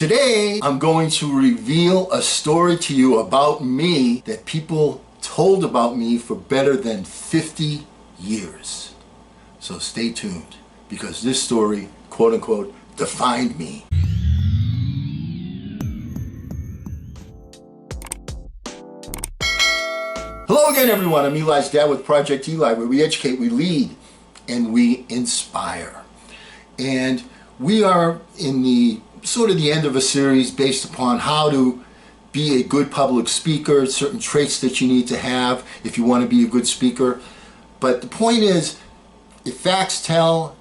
Today, I'm going to reveal a story to you about me that people told about me for better than 50 years. So stay tuned, because this story, quote unquote, defined me. Hello again, everyone. I'm Eli's dad with Project Eli, where we educate, we lead, and we inspire. And we are in the sort of the end of a series based upon how to be a good public speaker, certain traits that you need to have if you want to be a good speaker. But the point is, if facts tell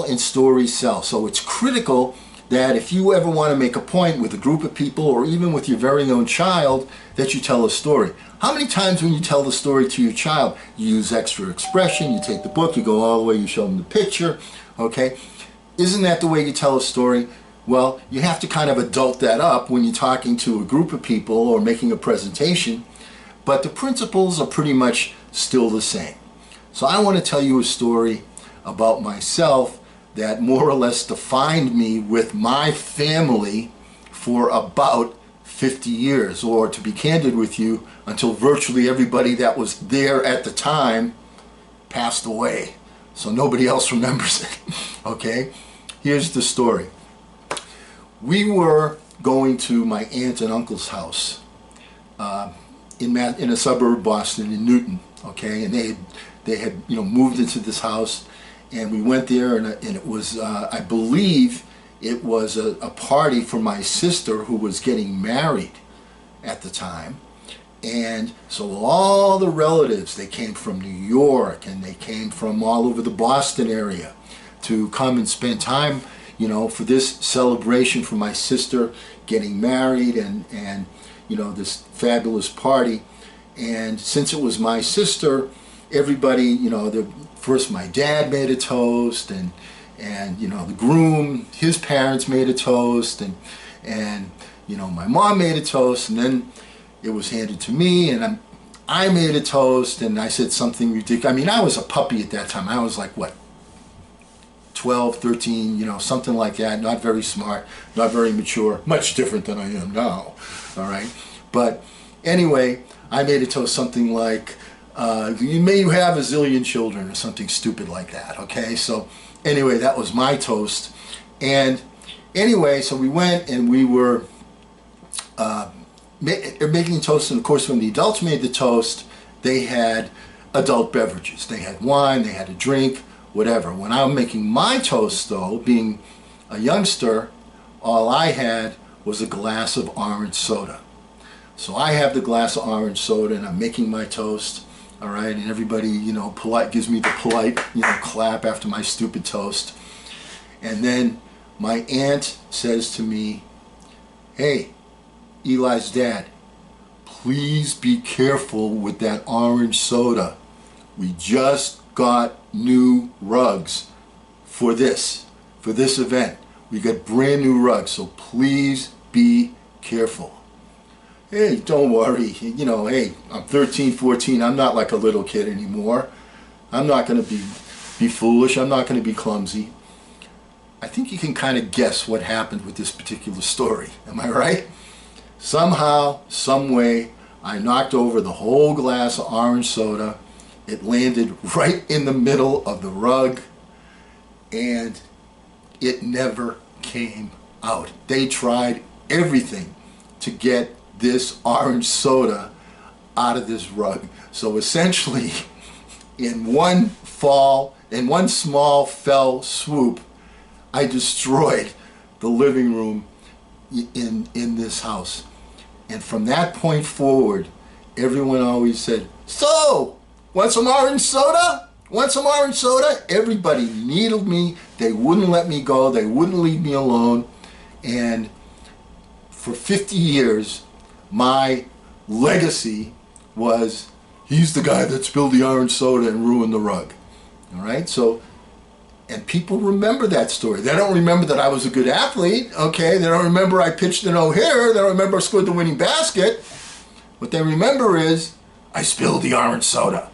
and stories sell. So it's critical that if you ever want to make a point with a group of people or even with your very own child, that you tell a story. How many times when you tell the story to your child, you use extra expression, you take the book, you go all the way, you show them the picture, okay? Isn't that the way you tell a story? Well, you have to kind of adult that up when you're talking to a group of people or making a presentation, but the principles are pretty much still the same. So I want to tell you a story about myself that more or less defined me with my family for about 50 years, or to be candid with you, until virtually everybody that was there at the time passed away. So nobody else remembers it, okay? Here's the story. We were going to my aunt and uncle's house in a suburb of Boston, in Newton, okay? And they had moved into this house, and we went there, and it was I believe it was a party for my sister who was getting married at the time. And so all the relatives, they came from New York, and they came from all over the Boston area to come and spend time, for this celebration for my sister getting married and this fabulous party. And since it was my sister, everybody, first my dad made a toast, and the groom, his parents made a toast, and my mom made a toast, and then it was handed to me, and I made a toast, and I said something ridiculous. I mean, I was a puppy at that time. I was like, what, 12, 13, something like that. Not very smart, not very mature, much different than I am now, all right? But anyway, I made a toast something like, may you have a zillion children, or something stupid like that, okay? So anyway, that was my toast. And anyway, so we went and we were making toast, and of course when the adults made the toast, they had adult beverages. They had wine, they had a drink, whatever. When I'm making my toast, though, being a youngster, all I had was a glass of orange soda. So I have the glass of orange soda, and I'm making my toast, all right, and everybody, gives me the polite, clap after my stupid toast. And then my aunt says to me, "Hey, Eli's dad, please be careful with that orange soda. We just got new rugs for this event. We got brand new rugs, so please be careful." Hey, don't worry, hey, I'm 13, 14, I'm not like a little kid anymore. I'm not going to be foolish, I'm not going to be clumsy. I think you can kind of guess what happened with this particular story, am I right? Somehow, some way, I knocked over the whole glass of orange soda. It landed right in the middle of the rug, and it never came out. They tried everything to get this orange soda out of this rug. So essentially, in one small fell swoop, I destroyed the living room in this house. And from that point forward, everyone always said, "So, want some orange soda? Want some orange soda?" Everybody needled me. They wouldn't let me go. They wouldn't leave me alone. And for 50 years, my legacy was, he's the guy that spilled the orange soda and ruined the rug. All right? So, and people remember that story. They don't remember that I was a good athlete, okay? They don't remember I pitched a no-hitter. They don't remember I scored the winning basket. What they remember is, I spilled the orange soda.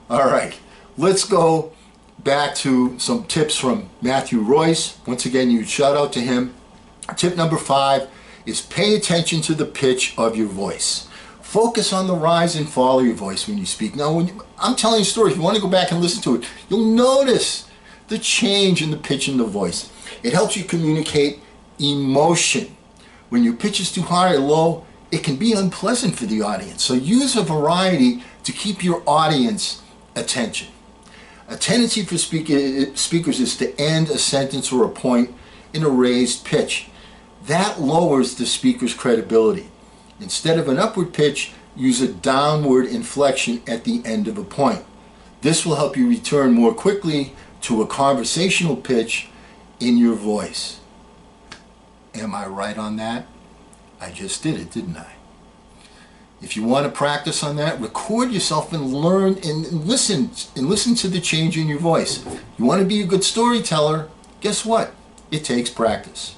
All right, let's go back to some tips from Matthew Royce. Once again, huge shout out to him. Tip number 5 is pay attention to the pitch of your voice. Focus on the rise and fall of your voice when you speak. Now, I'm telling a story, if you want to go back and listen to it, you'll notice the change in the pitch in the voice. It helps you communicate emotion. When your pitch is too high or low, it can be unpleasant for the audience. So use a variety to keep your audience attention. A tendency for speakers is to end a sentence or a point in a raised pitch. That lowers the speaker's credibility. Instead of an upward pitch, use a downward inflection at the end of a point. This will help you return more quickly to a conversational pitch in your voice. Am I right on that? I just did it, didn't I? If you want to practice on that, record yourself and learn and listen to the change in your voice. You want to be a good storyteller, guess what? It takes practice.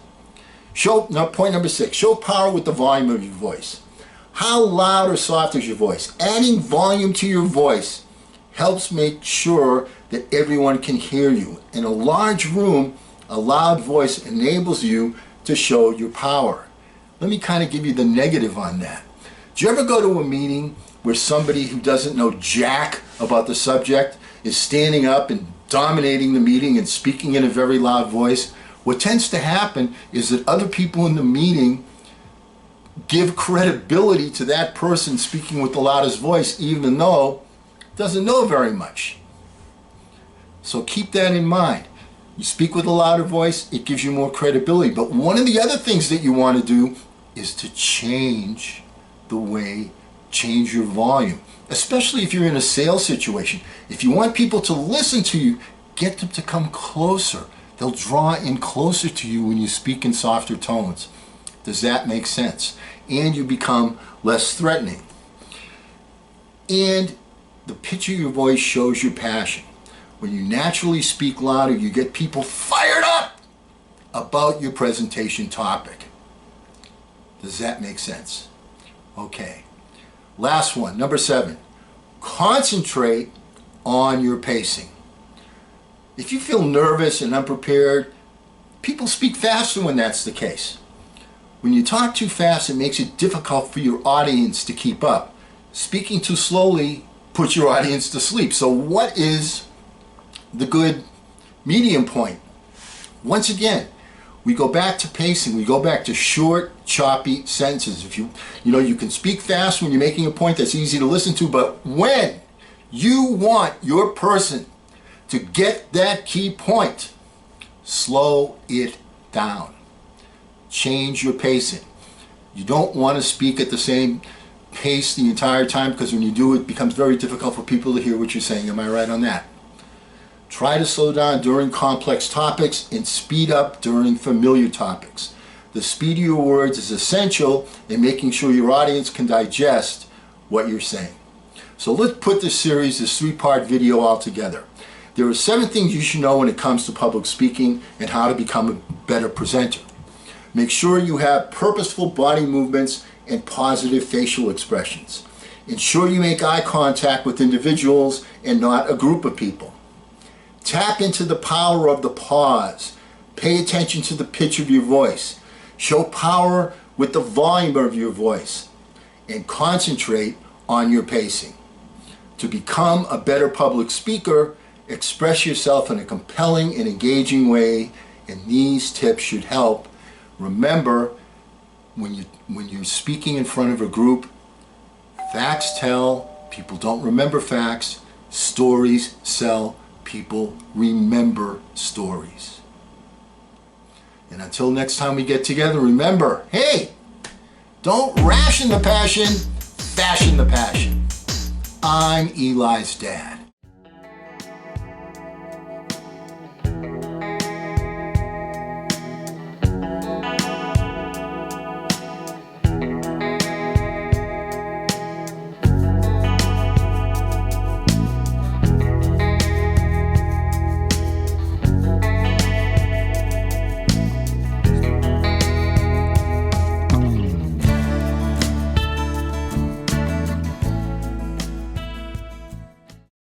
Point number 6, show power with the volume of your voice. How loud or soft is your voice? Adding volume to your voice helps make sure that everyone can hear you. In a large room, a loud voice enables you to show your power. Let me kind of give you the negative on that. Do you ever go to a meeting where somebody who doesn't know jack about the subject is standing up and dominating the meeting and speaking in a very loud voice? What tends to happen is that other people in the meeting give credibility to that person speaking with the loudest voice, even though doesn't know very much. So keep that in mind. You speak with a louder voice, it gives you more credibility. But one of the other things that you want to do is to change your volume, especially if you're in a sales situation. If you want people to listen to you, get them to come closer. They'll draw in closer to you when you speak in softer tones. Does that make sense? And you become less threatening. And the pitch of your voice shows your passion. When you naturally speak louder, you get people fired up about your presentation topic. Does that make sense? Okay. Last one, number 7. Concentrate on your pacing. If you feel nervous and unprepared, people speak faster when that's the case. When you talk too fast, it makes it difficult for your audience to keep up. Speaking too slowly puts your audience to sleep. So what is the good medium point? Once again, we go back to pacing. We go back to short, choppy sentences. If you can speak fast when you're making a point that's easy to listen to, but when you want your person to get that key point, slow it down. Change your pacing. You don't want to speak at the same pace the entire time, because when you do, it becomes very difficult for people to hear what you're saying. Am I right on that? Try to slow down during complex topics and speed up during familiar topics. The speed of your words is essential in making sure your audience can digest what you're saying. So let's put this series, this 3-part video, all together. There are 7 things you should know when it comes to public speaking and how to become a better presenter. Make sure you have purposeful body movements and positive facial expressions. Ensure you make eye contact with individuals and not a group of people. Tap into the power of the pause. Pay attention to the pitch of your voice. Show power with the volume of your voice. And concentrate on your pacing. To become a better public speaker, express yourself in a compelling and engaging way, and these tips should help. Remember, when you're speaking in front of a group, facts tell, people don't remember facts. Stories sell, people remember stories. And until next time we get together, remember, hey, don't ration the passion, fashion the passion. I'm Eli's dad.